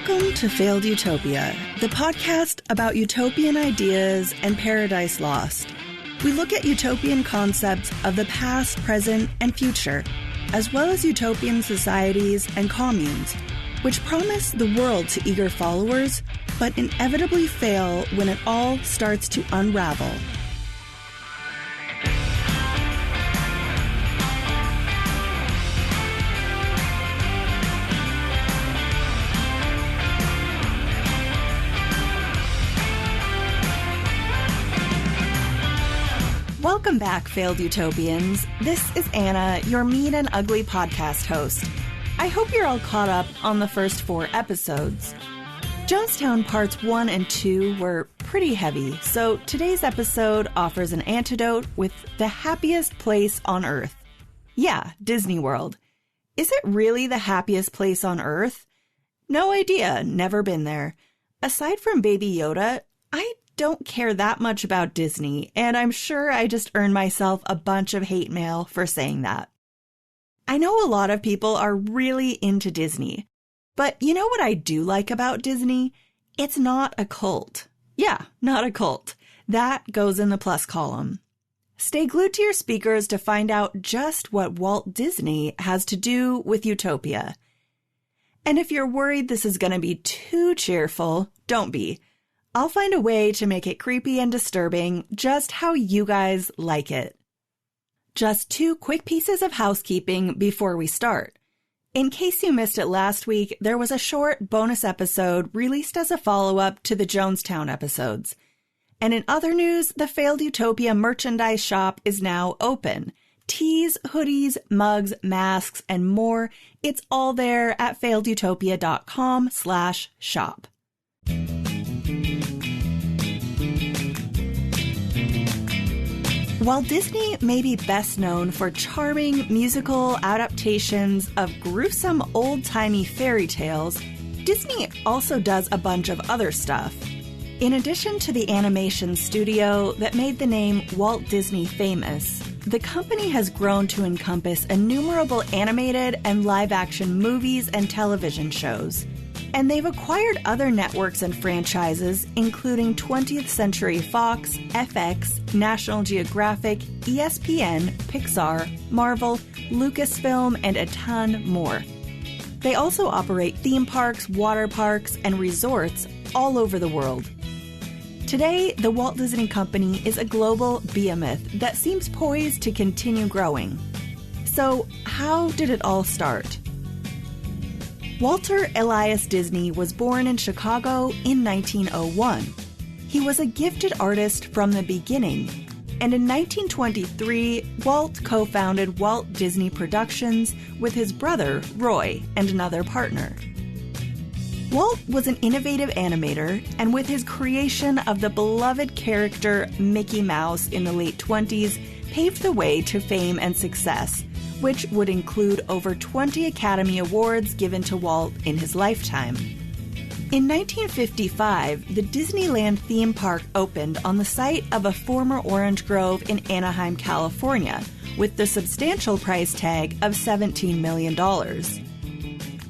Welcome to Failed Utopia, the podcast about utopian ideas and paradise lost. We look at utopian concepts of the past, present, and future, as well as utopian societies and communes, which promise the world to eager followers, but inevitably fail when it all starts to unravel. Welcome back, Failed Utopians. This is Anna, your mean and ugly podcast host. I hope you're all caught up on the first 4 episodes. Jonestown Parts 1 and 2 were pretty heavy, so today's episode offers an antidote with the happiest place on Earth. Yeah, Disney World. Is it really the happiest place on Earth? No idea, never been there. Aside from Baby Yoda, I don't care that much about Disney, and I'm sure I just earned myself a bunch of hate mail for saying that. I know a lot of people are really into Disney, but you know what I do like about Disney? It's not a cult. Yeah, not a cult. That goes in the plus column. Stay glued to your speakers to find out just what Walt Disney has to do with Utopia. And if you're worried this is going to be too cheerful, don't be. I'll find a way to make it creepy and disturbing just how you guys like it. Just 2 quick pieces of housekeeping before we start. In case you missed it last week, there was a short bonus episode released as a follow-up to the Jonestown episodes. And in other news, the Failed Utopia merchandise shop is now open. Tees, hoodies, mugs, masks, and more. It's all there at failedutopia.com/shop. While Disney may be best known for charming musical adaptations of gruesome old-timey fairy tales, Disney also does a bunch of other stuff. In addition to the animation studio that made the name Walt Disney famous, the company has grown to encompass innumerable animated and live-action movies and television shows. And they've acquired other networks and franchises, including 20th Century Fox, FX, National Geographic, ESPN, Pixar, Marvel, Lucasfilm, and a ton more. They also operate theme parks, water parks, and resorts all over the world. Today, the Walt Disney Company is a global behemoth that seems poised to continue growing. So, how did it all Walter Elias Disney was born in Chicago in 1901. He was a gifted artist from the beginning, and in 1923, Walt co-founded Walt Disney Productions with his brother, Roy, and another partner. Walt was an innovative animator, and with his creation of the beloved character Mickey Mouse in the late 20s, paved the way to fame and success, which would include over 20 Academy Awards given to Walt in his lifetime. In 1955, the Disneyland theme park opened on the site of a former orange grove in Anaheim, California, with the substantial price tag of $17 million.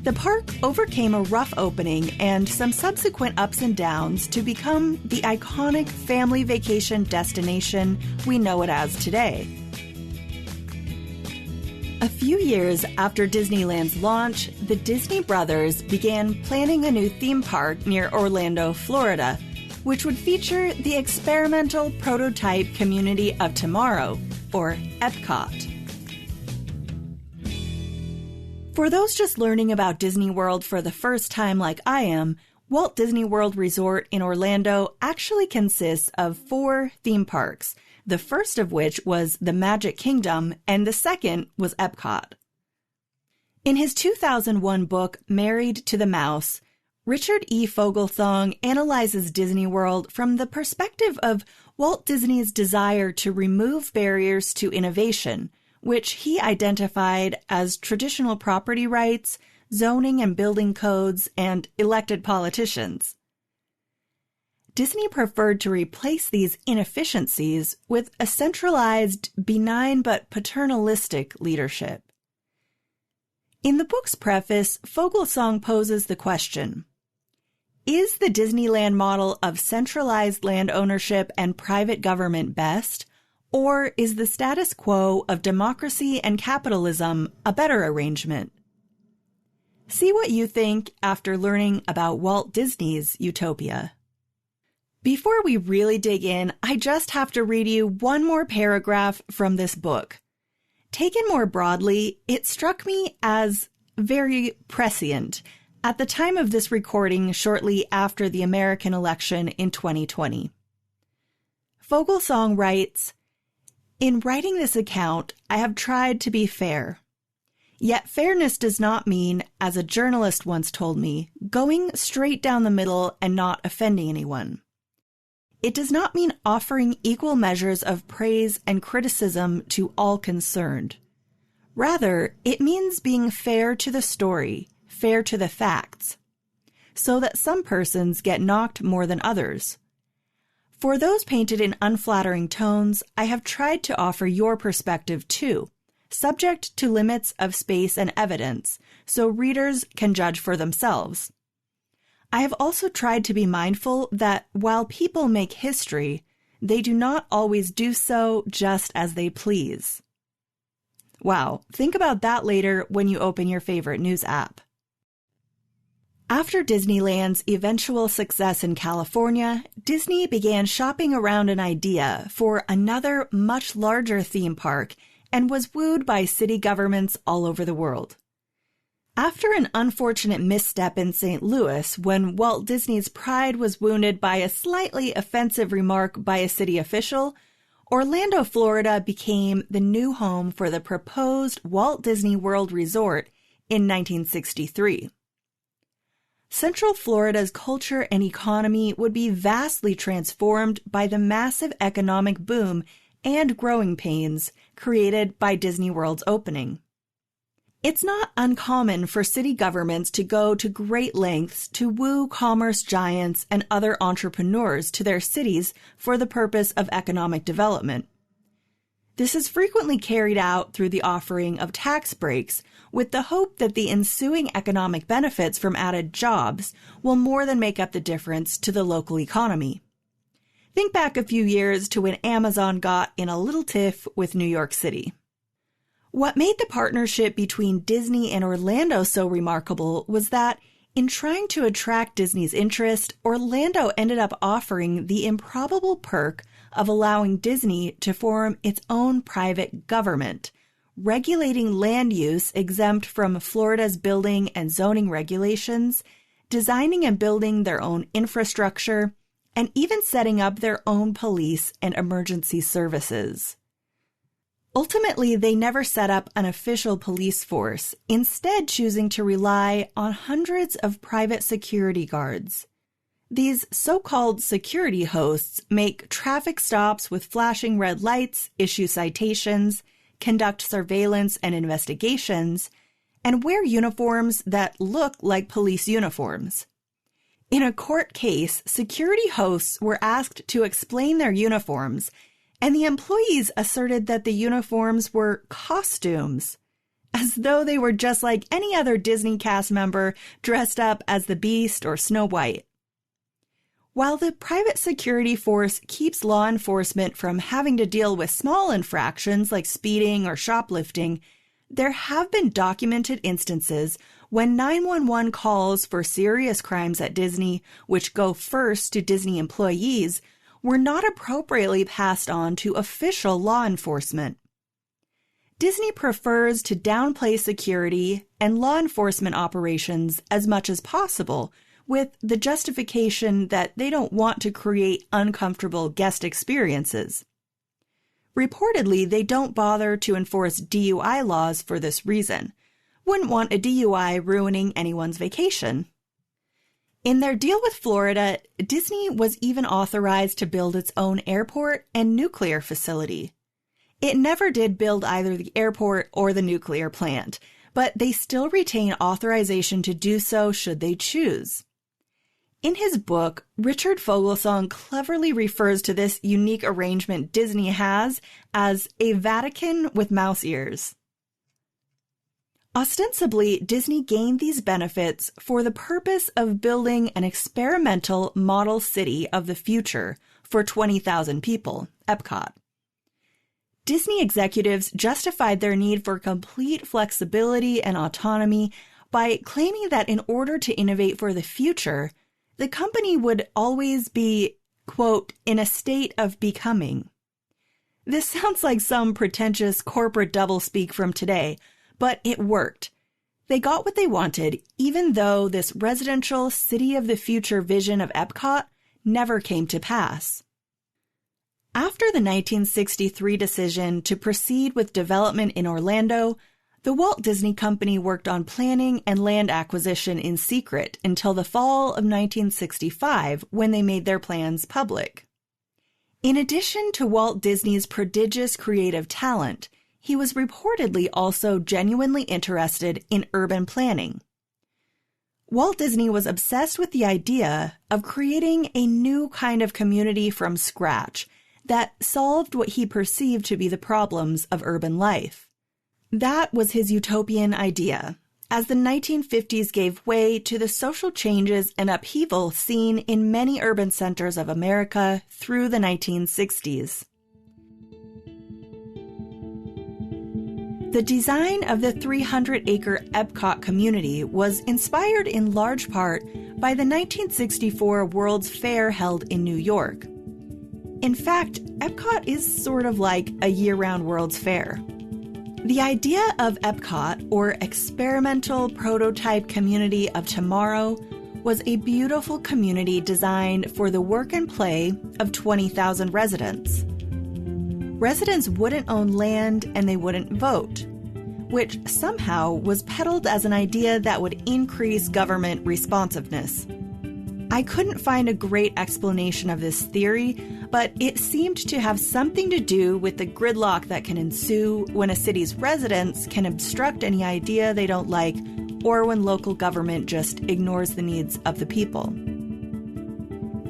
The park overcame a rough opening and some subsequent ups and downs to become the iconic family vacation destination we know it as today. A few years after Disneyland's launch, the Disney brothers began planning a new theme park near Orlando, Florida, which would feature the experimental prototype community of tomorrow, or Epcot. For those just learning about Disney World for the first time like I am, Walt Disney World Resort in Orlando actually consists of 4 theme parks, the first of which was the Magic Kingdom, and the second was Epcot. In his 2001 book, Married to the Mouse, Richard E. Fogelthong analyzes Disney World from the perspective of Walt Disney's desire to remove barriers to innovation, which he identified as traditional property rights, zoning and building codes, and elected politicians. Disney preferred to replace these inefficiencies with a centralized, benign but paternalistic leadership. In the book's preface, Fogelthong poses the question, Is the Disneyland model of centralized land ownership and private government best, or is the status quo of democracy and capitalism a better arrangement? See what you think after learning about Walt Disney's Utopia. Before we really dig in, I just have to read you one more paragraph from this book. Taken more broadly, it struck me as very prescient at the time of this recording shortly after the American election in 2020. Fogelsong writes, "In writing this account, I have tried to be fair. Yet fairness does not mean, as a journalist once told me, going straight down the middle and not offending anyone. It does not mean offering equal measures of praise and criticism to all concerned. Rather, it means being fair to the story, fair to the facts, so that some persons get knocked more than others. For those painted in unflattering tones, I have tried to offer your perspective too, subject to limits of space and evidence, so readers can judge for themselves. I have also tried to be mindful that while people make history, they do not always do so just as they please." Wow, think about that later when you open your favorite news app. After Disneyland's eventual success in California, Disney began shopping around an idea for another much larger theme park and was wooed by city governments all over the world. After an unfortunate misstep in St. Louis, when Walt Disney's pride was wounded by a slightly offensive remark by a city official, Orlando, Florida became the new home for the proposed Walt Disney World Resort in 1963. Central Florida's culture and economy would be vastly transformed by the massive economic boom and growing pains created by Disney World's opening. It's not uncommon for city governments to go to great lengths to woo commerce giants and other entrepreneurs to their cities for the purpose of economic development. This is frequently carried out through the offering of tax breaks, with the hope that the ensuing economic benefits from added jobs will more than make up the difference to the local economy. Think back a few years to when Amazon got in a little tiff with New York City. What made the partnership between Disney and Orlando so remarkable was that, in trying to attract Disney's interest, Orlando ended up offering the improbable perk of allowing Disney to form its own private government, regulating land use exempt from Florida's building and zoning regulations, designing and building their own infrastructure, and even setting up their own police and emergency services. Ultimately, they never set up an official police force, instead choosing to rely on hundreds of private security guards. These so-called security hosts make traffic stops with flashing red lights, issue citations, conduct surveillance and investigations, and wear uniforms that look like police uniforms. In a court case, security hosts were asked to explain their uniforms, and the employees asserted that the uniforms were costumes, as though they were just like any other Disney cast member dressed up as the Beast or Snow White. While the private security force keeps law enforcement from having to deal with small infractions like speeding or shoplifting, there have been documented instances when 911 calls for serious crimes at Disney, which go first to Disney employees, were not appropriately passed on to official law enforcement. Disney prefers to downplay security and law enforcement operations as much as possible, with the justification that they don't want to create uncomfortable guest experiences. Reportedly, they don't bother to enforce DUI laws for this reason. Wouldn't want a DUI ruining anyone's vacation. In their deal with Florida, Disney was even authorized to build its own airport and nuclear facility. It never did build either the airport or the nuclear plant, but they still retain authorization to do so should they choose. In his book, Richard Fogelsong cleverly refers to this unique arrangement Disney has as a Vatican with mouse ears. Ostensibly, Disney gained these benefits for the purpose of building an experimental model city of the future for 20,000 people, Epcot. Disney executives justified their need for complete flexibility and autonomy by claiming that in order to innovate for the future, the company would always be, quote, in a state of becoming. This sounds like some pretentious corporate doublespeak from today, but it worked. They got what they wanted, even though this residential city of the future vision of Epcot never came to pass. After the 1963 decision to proceed with development in Orlando, the Walt Disney Company worked on planning and land acquisition in secret until the fall of 1965, when they made their plans public. In addition to Walt Disney's prodigious creative talent, he was reportedly also genuinely interested in urban planning. Walt Disney was obsessed with the idea of creating a new kind of community from scratch that solved what he perceived to be the problems of urban life. That was his utopian idea, as the 1950s gave way to the social changes and upheaval seen in many urban centers of America through the 1960s. The design of the 300-acre Epcot community was inspired in large part by the 1964 World's Fair held in New York. In fact, Epcot is sort of like a year-round World's Fair. The idea of Epcot, or Experimental Prototype Community of Tomorrow, was a beautiful community designed for the work and play of 20,000 residents. Residents wouldn't own land and they wouldn't vote, which somehow was peddled as an idea that would increase government responsiveness. I couldn't find a great explanation of this theory, but it seemed to have something to do with the gridlock that can ensue when a city's residents can obstruct any idea they don't like, or when local government just ignores the needs of the people.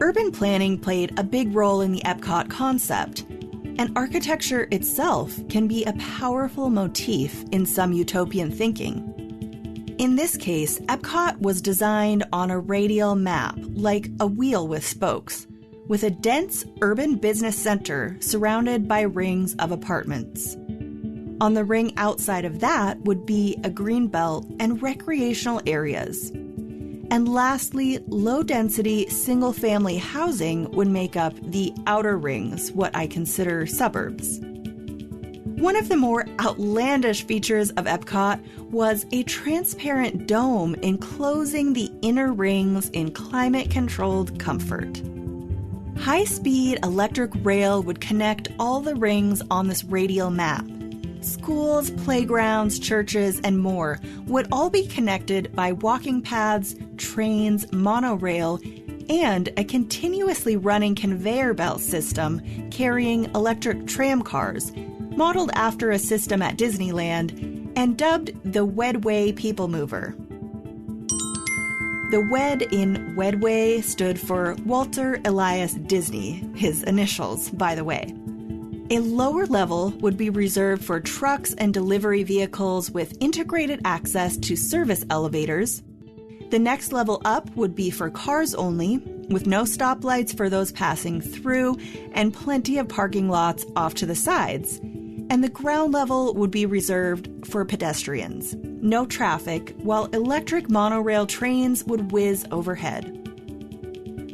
Urban planning played a big role in the Epcot concept, and architecture itself can be a powerful motif in some utopian thinking. In this case, Epcot was designed on a radial map, like a wheel with spokes, with a dense urban business center surrounded by rings of apartments. On the ring outside of that would be a green belt and recreational areas. And lastly, low-density single-family housing would make up the outer rings, what I consider suburbs. One of the more outlandish features of Epcot was a transparent dome enclosing the inner rings in climate-controlled comfort. High-speed electric rail would connect all the rings on this radial map. Schools, playgrounds, churches, and more would all be connected by walking paths, trains, monorail, and a continuously running conveyor belt system carrying electric tram cars, modeled after a system at Disneyland and dubbed the Wedwey People Mover. The Wed in Wedwey stood for Walter Elias Disney, his initials, by the way. A lower level would be reserved for trucks and delivery vehicles with integrated access to service elevators. The next level up would be for cars only, with no stoplights for those passing through and plenty of parking lots off to the sides. And the ground level would be reserved for pedestrians. No traffic, while electric monorail trains would whiz overhead.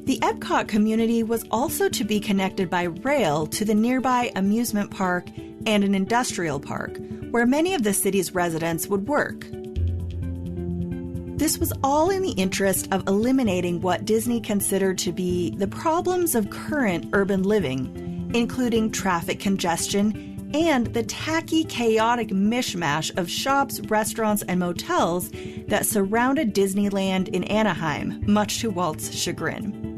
The Epcot community was also to be connected by rail to the nearby amusement park and an industrial park, where many of the city's residents would work. This was all in the interest of eliminating what Disney considered to be the problems of current urban living, including traffic congestion and the tacky, chaotic mishmash of shops, restaurants, and motels that surrounded Disneyland in Anaheim, much to Walt's chagrin.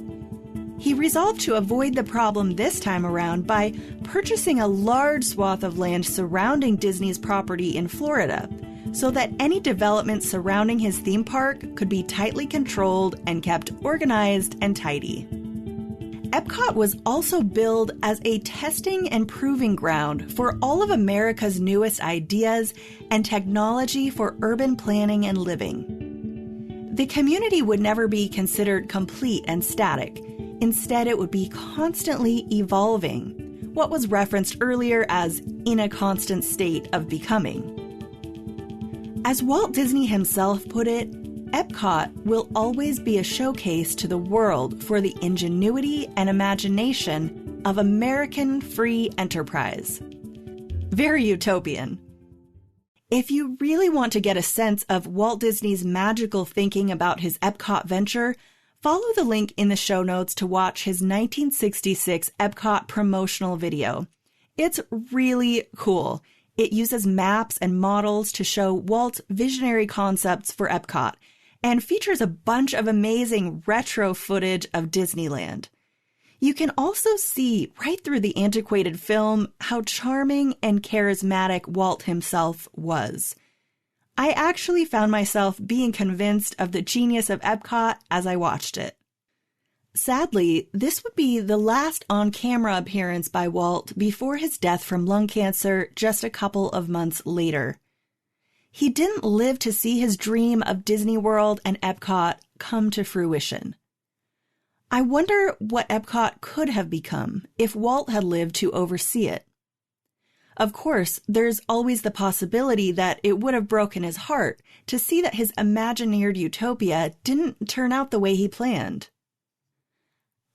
He resolved to avoid the problem this time around by purchasing a large swath of land surrounding Disney's property in Florida, so that any development surrounding his theme park could be tightly controlled and kept organized and tidy. Epcot was also billed as a testing and proving ground for all of America's newest ideas and technology for urban planning and living. The community would never be considered complete and static. Instead, it would be constantly evolving, what was referenced earlier as in a constant state of becoming. As Walt Disney himself put it, Epcot will always be a showcase to the world for the ingenuity and imagination of American free enterprise. Very utopian. If you really want to get a sense of Walt Disney's magical thinking about his Epcot venture, follow the link in the show notes to watch his 1966 Epcot promotional video. It's really cool. It uses maps and models to show Walt's visionary concepts for Epcot, and features a bunch of amazing retro footage of Disneyland. You can also see right through the antiquated film how charming and charismatic Walt himself was. I actually found myself being convinced of the genius of Epcot as I watched it. Sadly, this would be the last on-camera appearance by Walt before his death from lung cancer just a couple of months later. He didn't live to see his dream of Disney World and Epcot come to fruition. I wonder what Epcot could have become if Walt had lived to oversee it. Of course, there's always the possibility that it would have broken his heart to see that his imagineered Utopia didn't turn out the way he planned.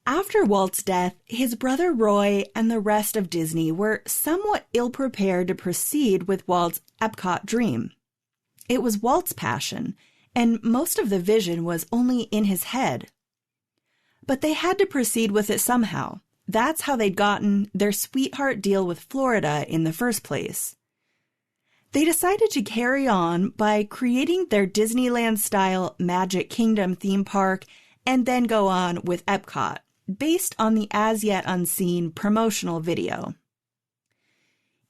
After Walt's death, his brother Roy and the rest of Disney were somewhat ill-prepared to proceed with Walt's Epcot dream. It was Walt's passion, and most of the vision was only in his head. But they had to proceed with it somehow. That's how they'd gotten their sweetheart deal with Florida in the first place. They decided to carry on by creating their Disneyland-style Magic Kingdom theme park and then go on with Epcot, based on the as-yet-unseen promotional video.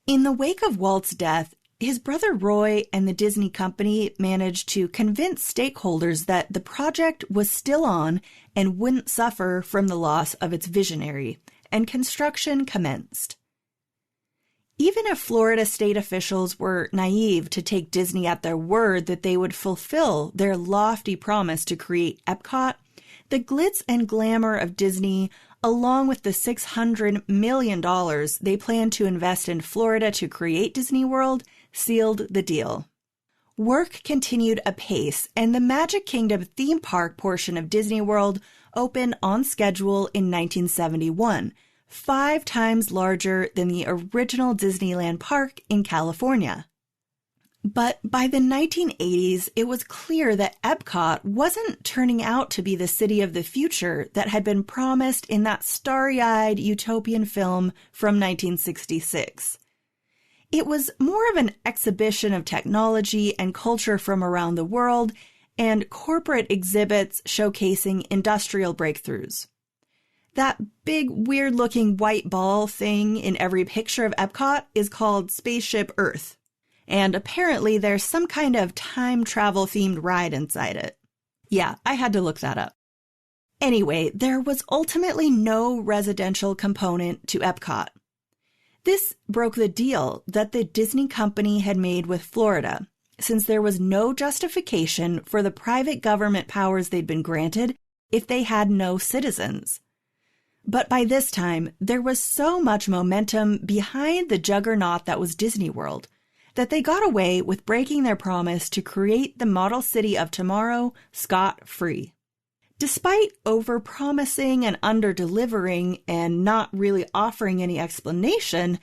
In the wake of Walt's death, his brother Roy and the Disney company managed to convince stakeholders that the project was still on and wouldn't suffer from the loss of its visionary, and construction commenced. Even if Florida state officials were naive to take Disney at their word that they would fulfill their lofty promise to create Epcot, the glitz and glamour of Disney, along with the $600 million they planned to invest in Florida to create Disney World, sealed the deal. Work continued apace, and the Magic Kingdom theme park portion of Disney World opened on schedule in 1971, 5 times larger than the original Disneyland park in California. But by the 1980s, it was clear that Epcot wasn't turning out to be the city of the future that had been promised in that starry-eyed utopian film from 1966. It was more of an exhibition of technology and culture from around the world and corporate exhibits showcasing industrial breakthroughs. That big, weird-looking white ball thing in every picture of Epcot is called Spaceship Earth. And apparently there's some kind of time travel-themed ride inside it. Yeah, I had to look that up. Anyway, there was ultimately no residential component to Epcot. This broke the deal that the Disney company had made with Florida, since there was no justification for the private government powers they'd been granted if they had no citizens. But by this time, there was so much momentum behind the juggernaut that was Disney World that they got away with breaking their promise to create the model city of tomorrow scot-free. Despite over-promising and under-delivering and not really offering any explanation,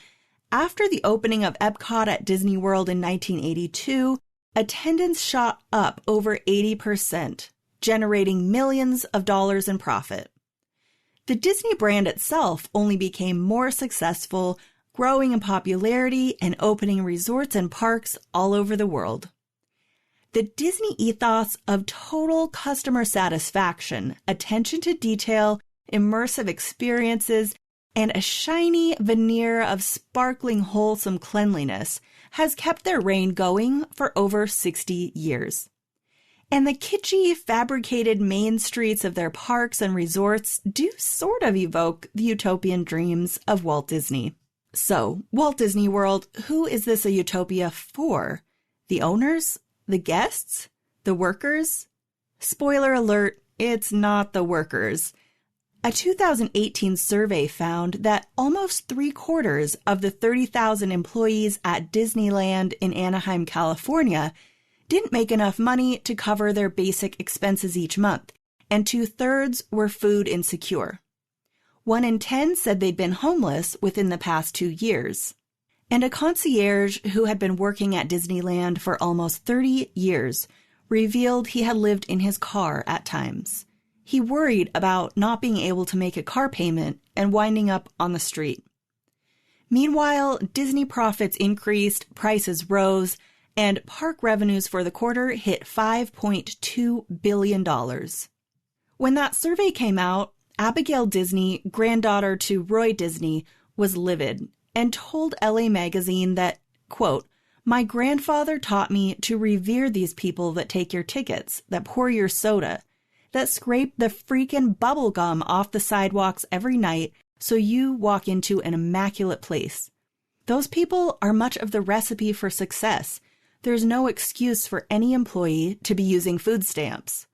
after the opening of Epcot at Disney World in 1982, attendance shot up over 80%, generating millions of dollars in profit. The Disney brand itself only became more successful, growing in popularity and opening resorts and parks all over the world. The Disney ethos of total customer satisfaction, attention to detail, immersive experiences, and a shiny veneer of sparkling, wholesome cleanliness has kept their reign going for over 60 years. And the kitschy, fabricated main streets of their parks and resorts do sort of evoke the utopian dreams of Walt Disney. So, Walt Disney World, who is this a utopia for? The owners? The guests? The workers? Spoiler alert, it's not the workers. A 2018 survey found that almost 3/4 of the 30,000 employees at Disneyland in Anaheim, California, didn't make enough money to cover their basic expenses each month, and 2/3 were food insecure. 1 in 10 said they'd been homeless within the past 2 years. And a concierge who had been working at Disneyland for almost 30 years revealed he had lived in his car at times. He worried about not being able to make a car payment and winding up on the street. Meanwhile, Disney profits increased, prices rose, and park revenues for the quarter hit $5.2 billion. When that survey came out, Abigail Disney, granddaughter to Roy Disney, was livid and told LA Magazine that, quote, "My grandfather taught me to revere these people that take your tickets, that pour your soda, that scrape the freaking bubble gum off the sidewalks every night so you walk into an immaculate place. Those people are much of the recipe for success. There's no excuse for any employee to be using food stamps."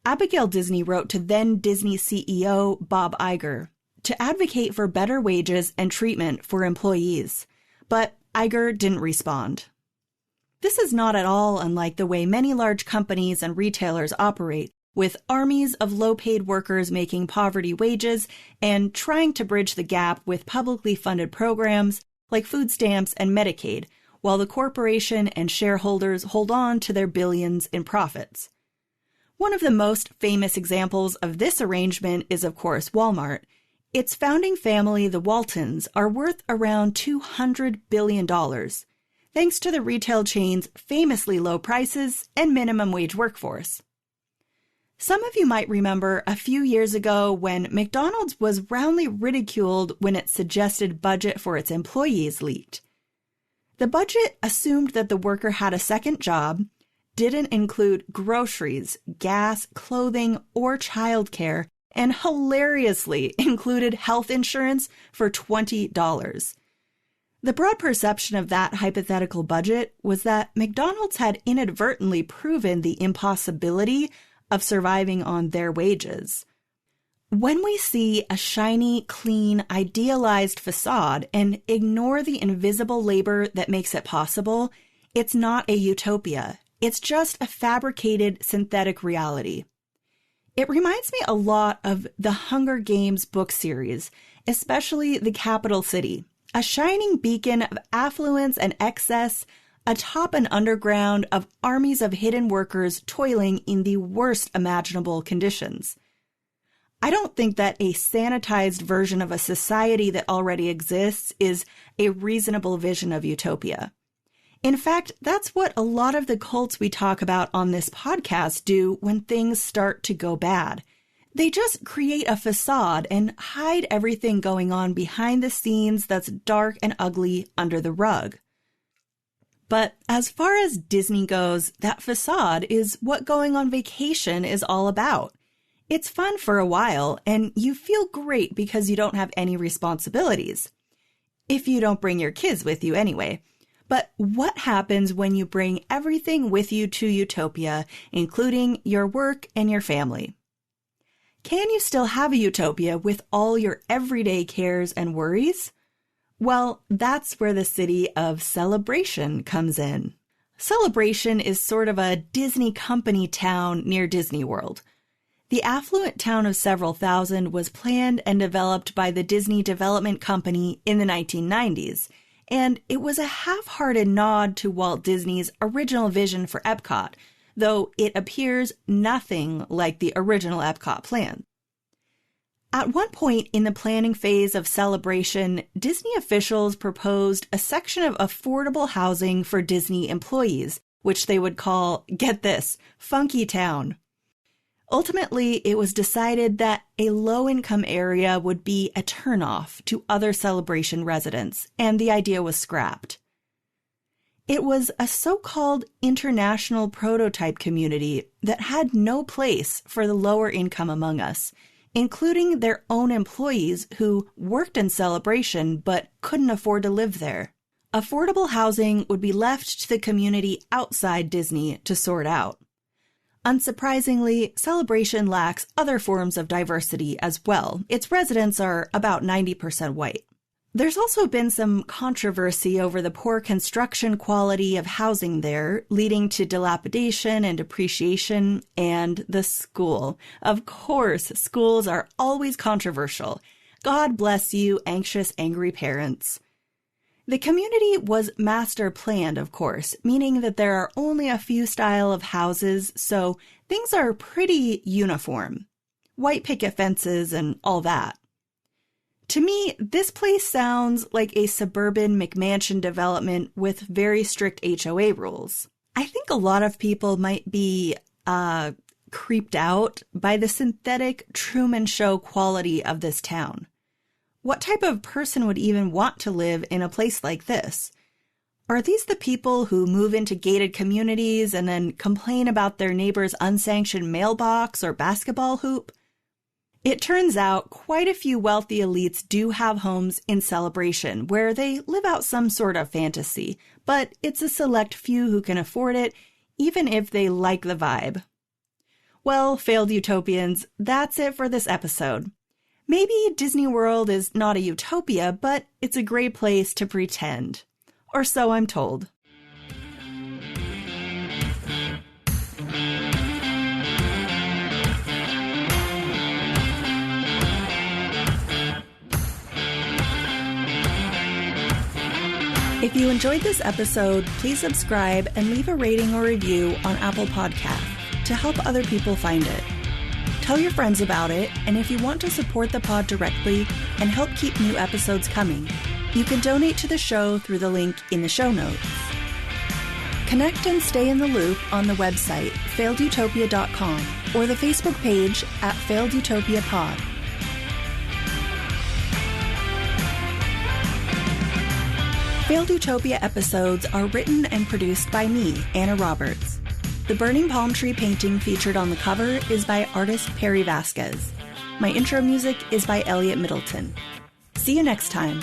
Abigail Disney wrote to then Disney CEO Bob Iger to advocate for better wages and treatment for employees, but Iger didn't respond. This is not at all unlike the way many large companies and retailers operate, with armies of low-paid workers making poverty wages and trying to bridge the gap with publicly funded programs like food stamps and Medicaid, while the corporation and shareholders hold on to their billions in profits. One of the most famous examples of this arrangement is, of course, Walmart. Its founding family, the Waltons, are worth around $200 billion, thanks to the retail chain's famously low prices and minimum wage workforce. Some of you might remember a few years ago when McDonald's was roundly ridiculed when its suggested budget for its employees leaked. The budget assumed that the worker had a second job, didn't include groceries, gas, clothing, or childcare, and hilariously included health insurance for $20. The broad perception of that hypothetical budget was that McDonald's had inadvertently proven the impossibility of surviving on their wages. When we see a shiny, clean, idealized facade and ignore the invisible labor that makes it possible, it's not a utopia. It's just a fabricated synthetic reality. It reminds me a lot of the Hunger Games book series, especially The Capital City, a shining beacon of affluence and excess, atop an underground of armies of hidden workers toiling in the worst imaginable conditions. I don't think that a sanitized version of a society that already exists is a reasonable vision of utopia. In fact, that's what a lot of the cults we talk about on this podcast do when things start to go bad. They just create a facade and hide everything going on behind the scenes that's dark and ugly under the rug. But as far as Disney goes, that facade is what going on vacation is all about. It's fun for a while, and you feel great because you don't have any responsibilities. If you don't bring your kids with you anyway. But what happens when you bring everything with you to Utopia, including your work and your family? Can you still have a utopia with all your everyday cares and worries? Well, that's where the city of Celebration comes in. Celebration is sort of a Disney company town near Disney World. The affluent town of several thousand was planned and developed by the Disney Development Company in the 1990s, and it was a half-hearted nod to Walt Disney's original vision for Epcot, though it appears nothing like the original Epcot plan. At one point in the planning phase of Celebration, Disney officials proposed a section of affordable housing for Disney employees, which they would call, get this, Funky Town. Ultimately, it was decided that a low-income area would be a turnoff to other Celebration residents, and the idea was scrapped. It was a so-called international prototype community that had no place for the lower income among us, including their own employees who worked in Celebration but couldn't afford to live there. Affordable housing would be left to the community outside Disney to sort out. Unsurprisingly, Celebration lacks other forms of diversity as well. Its residents are about 90% white. There's also been some controversy over the poor construction quality of housing there, leading to dilapidation and depreciation, and the school. Of course, schools are always controversial. God bless you, anxious, angry parents. The community was master planned, of course, meaning that there are only a few style of houses, so things are pretty uniform. White picket fences and all that. To me, this place sounds like a suburban McMansion development with very strict HOA rules. I think a lot of people might be creeped out by the synthetic Truman Show quality of this town. What type of person would even want to live in a place like this? Are these the people who move into gated communities and then complain about their neighbor's unsanctioned mailbox or basketball hoop? It turns out quite a few wealthy elites do have homes in Celebration where they live out some sort of fantasy, but it's a select few who can afford it, even if they like the vibe. Well, failed utopians, that's it for this episode. Maybe Disney World is not a utopia, but it's a great place to pretend. Or so I'm told. If you enjoyed this episode, please subscribe and leave a rating or review on Apple Podcasts to help other people find it. Tell your friends about it, and if you want to support the pod directly and help keep new episodes coming, you can donate to the show through the link in the show notes. Connect and stay in the loop on the website, failedutopia.com, or the Facebook page at Failed Utopia Pod. Failed Utopia episodes are written and produced by me, Anna Roberts. The burning palm tree painting featured on the cover is by artist Perry Vasquez. My intro music is by Elliot Middleton. See you next time.